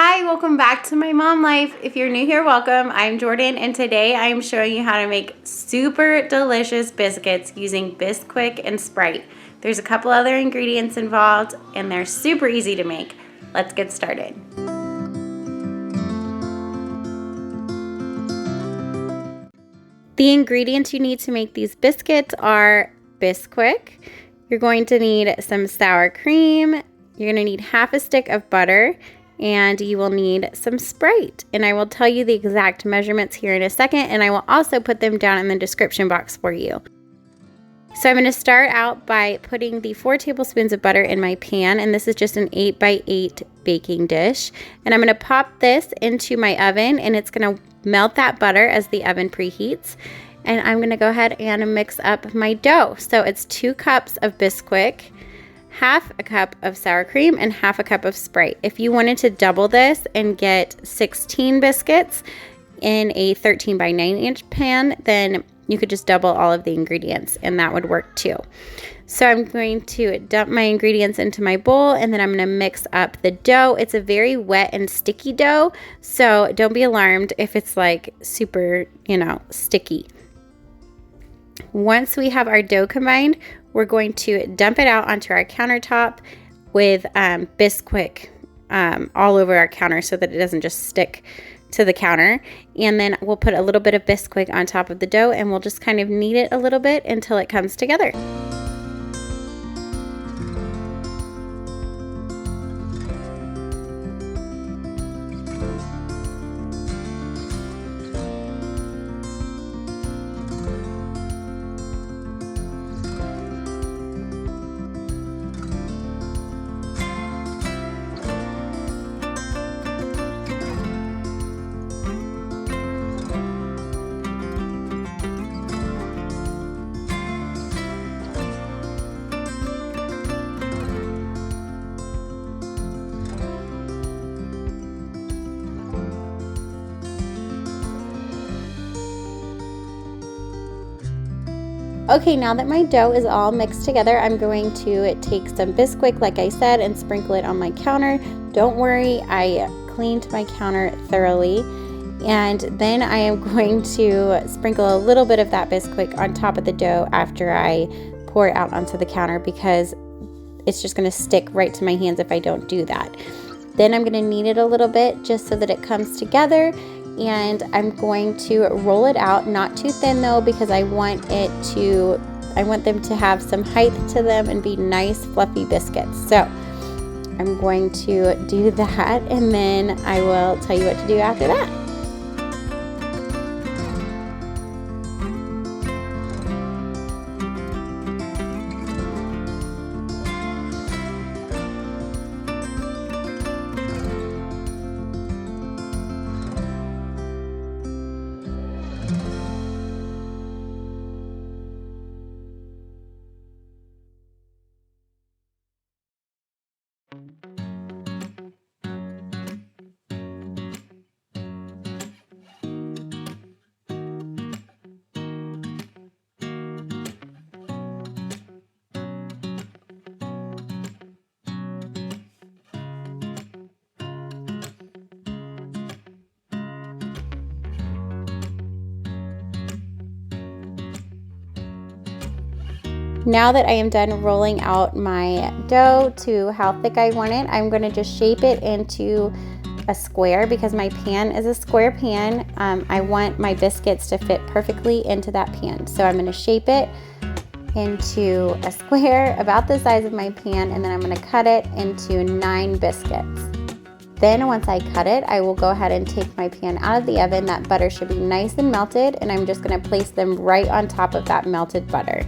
Hi, welcome back to My Mom Life. If you're new here, welcome. I'm Jordan, and today I am showing you how to make super delicious biscuits using Bisquick and Sprite. There's a couple other ingredients involved, and they're super easy to make. Let's get started. The ingredients you need to make these biscuits are Bisquick. You're going to need some sour cream. You're going to need half a stick of butter. And you will need some Sprite. And I will tell you the exact measurements here in a second, and I will also put them down in the description box for you. So I'm going to start out by putting the 4 tablespoons of butter in my pan, and this is just an 8x8 baking dish. And I'm going to pop this into my oven, and it's going to melt that butter as the oven preheats. And I'm going to go ahead and mix up my dough. So it's 2 cups of Bisquick, half a cup of sour cream, and half a cup of Sprite. If you wanted to double this and get 16 biscuits in a 13 by 9 inch pan, then you could just double all of the ingredients and that would work too. So I'm going to dump my ingredients into my bowl, and then I'm going to mix up the dough. It's a very wet and sticky dough, so don't be alarmed if it's like super, sticky. Once we have our dough combined, we're going to dump it out onto our countertop with Bisquick all over our counter so that it doesn't just stick to the counter. And then we'll put a little bit of Bisquick on top of the dough, and we'll just kind of knead it a little bit until it comes together. Okay, now that my dough is all mixed together, I'm going to take some Bisquick, like I said, and sprinkle it on my counter. Don't worry, I cleaned my counter thoroughly. And then I am going to sprinkle a little bit of that Bisquick on top of the dough after I pour it out onto the counter, because it's just going to stick right to my hands if I don't do that. Then I'm going to knead it a little bit just so that it comes together. And I'm going to roll it out, not too thin though, because I want them to have some height to them and be nice fluffy biscuits. So I'm going to do that, and then I will tell you what to do after that. Now that I am done rolling out my dough to how thick I want it, I'm going to just shape it into a square, because my pan is a square pan. I want my biscuits to fit perfectly into that pan. So I'm going to shape it into a square about the size of my pan, and then I'm going to cut it into 9 biscuits. Then once I cut it, I will go ahead and take my pan out of the oven. That butter should be nice and melted, and I'm just going to place them right on top of that melted butter.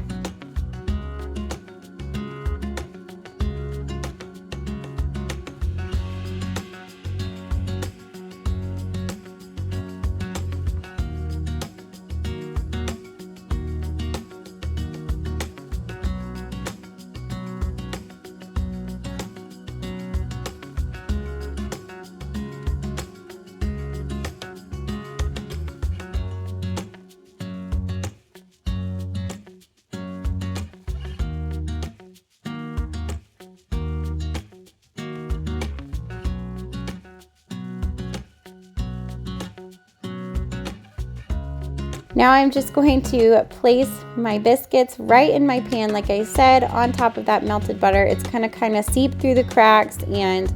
Now I'm just going to place my biscuits right in my pan, like I said, on top of that melted butter. It's gonna kind of seep through the cracks, and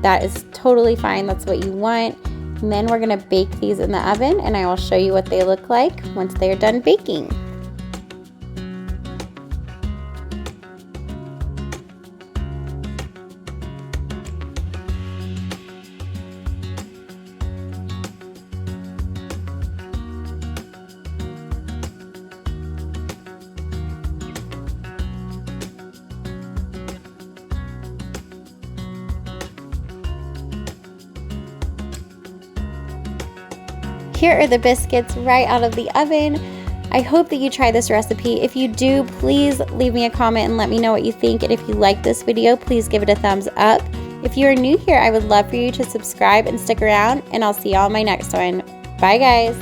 that is totally fine. That's what you want. And then we're gonna bake these in the oven, and I will show you what they look like once they are done baking. Here are the biscuits right out of the oven. I hope that you try this recipe. If you do, please leave me a comment and let me know what you think. And if you like this video, please give it a thumbs up. If you are new here, I would love for you to subscribe and stick around, and I'll see y'all in my next one. Bye guys.